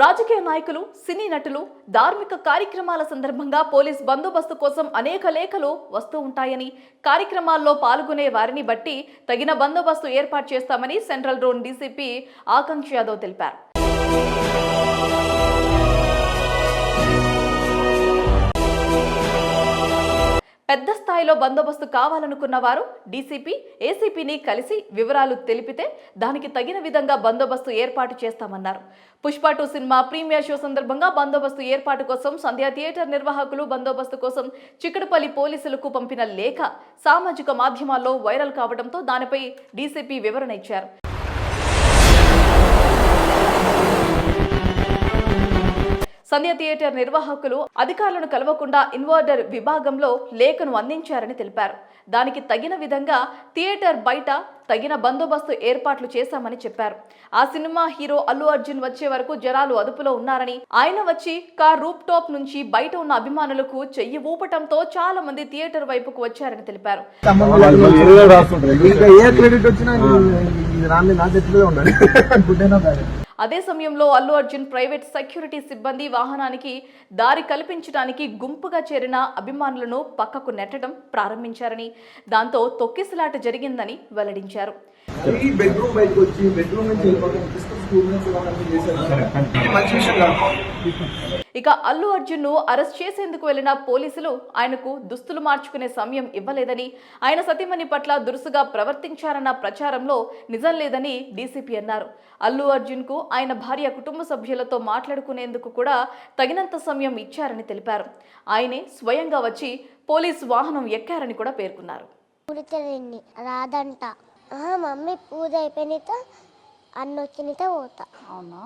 రాజకీయ నాయకులు, సినీ నటులు ధార్మిక కార్యక్రమాల సందర్భంగా పోలీస్ బందోబస్తు కోసం అనేక లేఖలు వస్తూ ఉంటాయని, కార్యక్రమాల్లో పాల్గొనే వారిని బట్టి తగిన బందోబస్తు ఏర్పాటు చేస్తామని సెంట్రల్ జోన్ డీసీపీ ఆకాంక్ష యాదవ్ తెలిపారు. పెద్ద స్థాయిలో బందోబస్తు కావాలనుకున్న వారు డీసీపీ, ఏసీపీని కలిసి వివరాలు తెలిపితే దానికి తగిన విధంగా బందోబస్తు ఏర్పాటు చేస్తామన్నారు. పుష్ప 2 సినిమా ప్రీమియర్ షో సందర్భంగా బందోబస్తు ఏర్పాటు కోసం సంధ్యా థియేటర్ నిర్వాహకులు బందోబస్తు కోసం చిక్కడపల్లి పోలీసులకు పంపిన లేఖ సామాజిక మాధ్యమాల్లో వైరల్ కావడంతో దానిపై డీసీపీ వివరణ ఇచ్చారు. సంధ్యా థియేటర్ నిర్వాహకులు అధికారులను కలవకుండా ఇన్వార్డర్ విభాగంలో లేఖను అందించారని తెలిపారు. దానికి తగిన విధంగా థియేటర్ బయట తగిన బందోబస్తు ఏర్పాట్లు చేశామని చెప్పారు. ఆ సినిమా హీరో అల్లు అర్జున్ వచ్చే వరకు జనాలు అదుపులో ఉన్నారని, ఆయన వచ్చి కార్ రూప్ టాప్ నుంచి బయట ఉన్న అభిమానులకు చెయ్యి ఊపటంతో చాలా మంది థియేటర్ వైపుకు వచ్చారని తెలిపారు. అదే సమయంలో అల్లు అర్జున్ ప్రైవేట్ సెక్యూరిటీ సిబ్బంది వాహనానికి దారి కల్పించడానికి గుంపుగా చేరిన అభిమానులను పక్కకు నెట్టడం ప్రారంభించారని, దాంతో తొక్కిసలాట జరిగిందని వెల్లడించారు. ఇక అల్లు అర్జున్ ను అరెస్ట్ చేసేందుకు వెళ్లిన పోలీసులు ఆయనకు దుస్తులు మార్చుకునే సమయం ఇవ్వలేదని, ఆయన సతీమణి పట్ల దురుసుగా ప్రవర్తించారన్న ప్రచారంలో నిజం లేదని డీసీపీ అన్నారు. అల్లు అర్జున్ కు ఆయన భార్య కుటుంబ సభ్యులతో మాట్లాడుకునేందుకు కూడా తగినంత సమయం ఇచ్చారని తెలిపారు. ఆయనే స్వయంగా వచ్చి పోలీసు వాహనం ఎక్కారని కూడా పేర్కొన్నారు. రాదంట మమ్మీ పూజ అయిపోయిన అన్న వచ్చిన పోతా. అవునా?